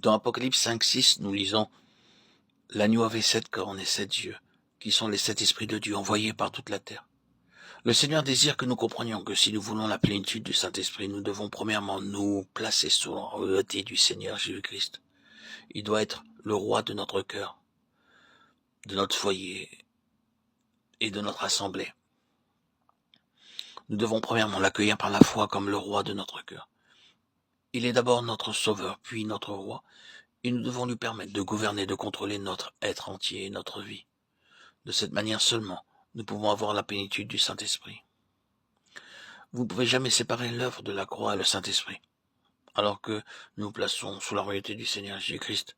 Dans Apocalypse 5:6, nous lisons « L'agneau avait 7 cornes et 7 yeux, qui sont les 7 esprits de Dieu envoyés par toute la terre. » Le Seigneur désire que nous comprenions que si nous voulons la plénitude du Saint-Esprit, nous devons premièrement nous placer sous la royauté du Seigneur Jésus-Christ. Il doit être le roi de notre cœur, de notre foyer et de notre assemblée. Nous devons premièrement l'accueillir par la foi comme le roi de notre cœur. Il est d'abord notre sauveur, puis notre roi, et nous devons lui permettre de gouverner, de contrôler notre être entier et notre vie. De cette manière seulement, nous pouvons avoir la plénitude du Saint-Esprit. Vous ne pouvez jamais séparer l'œuvre de la croix et le Saint-Esprit. Alors que nous nous plaçons sous la royauté du Seigneur Jésus-Christ,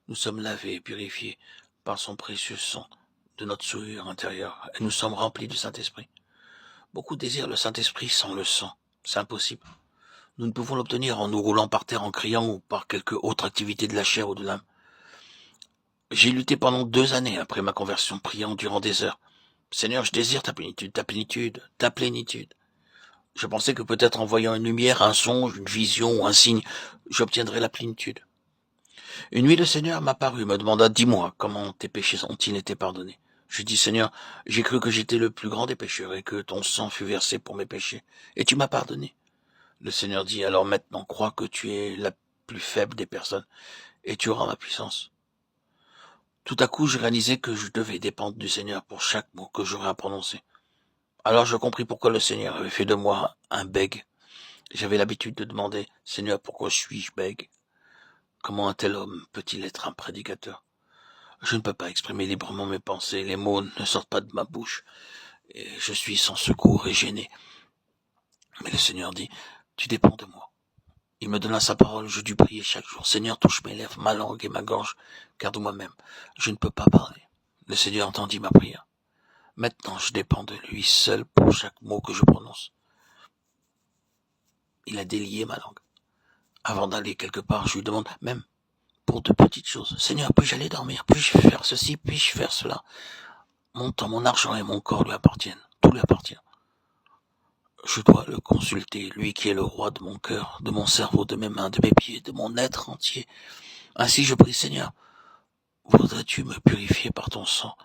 nous sommes lavés et purifiés par son précieux sang de notre souillure intérieure, et nous sommes remplis du Saint-Esprit. Beaucoup désirent le Saint-Esprit sans le sang. C'est impossible. Nous ne pouvons l'obtenir en nous roulant par terre en criant ou par quelque autre activité de la chair ou de l'âme. J'ai lutté pendant 2 années après ma conversion, priant durant des heures. Seigneur, je désire ta plénitude, ta plénitude, ta plénitude. Je pensais que peut-être en voyant une lumière, un songe, une vision ou un signe, j'obtiendrais la plénitude. Une nuit, le Seigneur m'apparut, me demanda, dis-moi, comment tes péchés ont-ils été pardonnés? Je dis, Seigneur, j'ai cru que j'étais le plus grand des pécheurs et que ton sang fut versé pour mes péchés, et tu m'as pardonné. Le Seigneur dit, alors maintenant, crois que tu es la plus faible des personnes, et tu auras ma puissance. Tout à coup, je réalisais que je devais dépendre du Seigneur pour chaque mot que j'aurais à prononcer. Alors je compris pourquoi le Seigneur avait fait de moi un bègue. J'avais l'habitude de demander, Seigneur, pourquoi suis-je bègue? Comment un tel homme peut-il être un prédicateur? Je ne peux pas exprimer librement mes pensées, les mots ne sortent pas de ma bouche, et je suis sans secours et gêné. Mais le Seigneur dit, tu dépends de moi. Il me donna sa parole, je dus prier chaque jour. Seigneur, touche mes lèvres, ma langue et ma gorge, car de moi-même, je ne peux pas parler. Le Seigneur entendit ma prière. Maintenant, je dépends de lui seul pour chaque mot que je prononce. Il a délié ma langue. Avant d'aller quelque part, je lui demande, même pour de petites choses, Seigneur, puis-je aller dormir? Puis-je faire ceci? Puis-je faire cela? Mon temps, mon argent et mon corps lui appartiennent. Tout lui appartient. Je dois le consulter, lui qui est le roi de mon cœur, de mon cerveau, de mes mains, de mes pieds, de mon être entier. Ainsi je prie, Seigneur, voudrais-tu me purifier par ton sang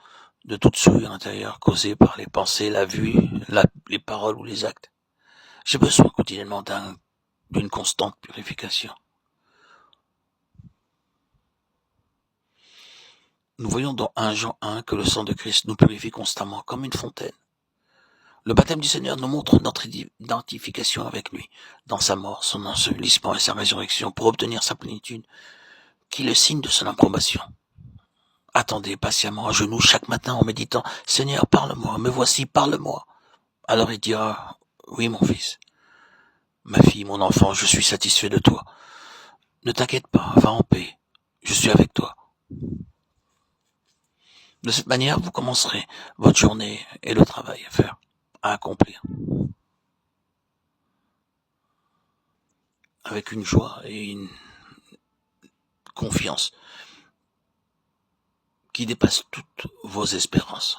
de toute souillure intérieure causée par les pensées, la vue, les paroles ou les actes? J'ai besoin quotidiennement d'une constante purification. Nous voyons dans 1 Jean 1 que le sang de Christ nous purifie constamment comme une fontaine. Le baptême du Seigneur nous montre notre identification avec lui, dans sa mort, son ensevelissement et sa résurrection, pour obtenir sa plénitude, qui est le signe de son approbation. Attendez patiemment à genoux chaque matin en méditant, Seigneur, parle-moi, me voici, parle-moi. Alors il dira, oui mon fils, ma fille, mon enfant, je suis satisfait de toi. Ne t'inquiète pas, va en paix, je suis avec toi. De cette manière, vous commencerez votre journée et le travail à faire, à accomplir, avec une joie et une confiance qui dépasse toutes vos espérances.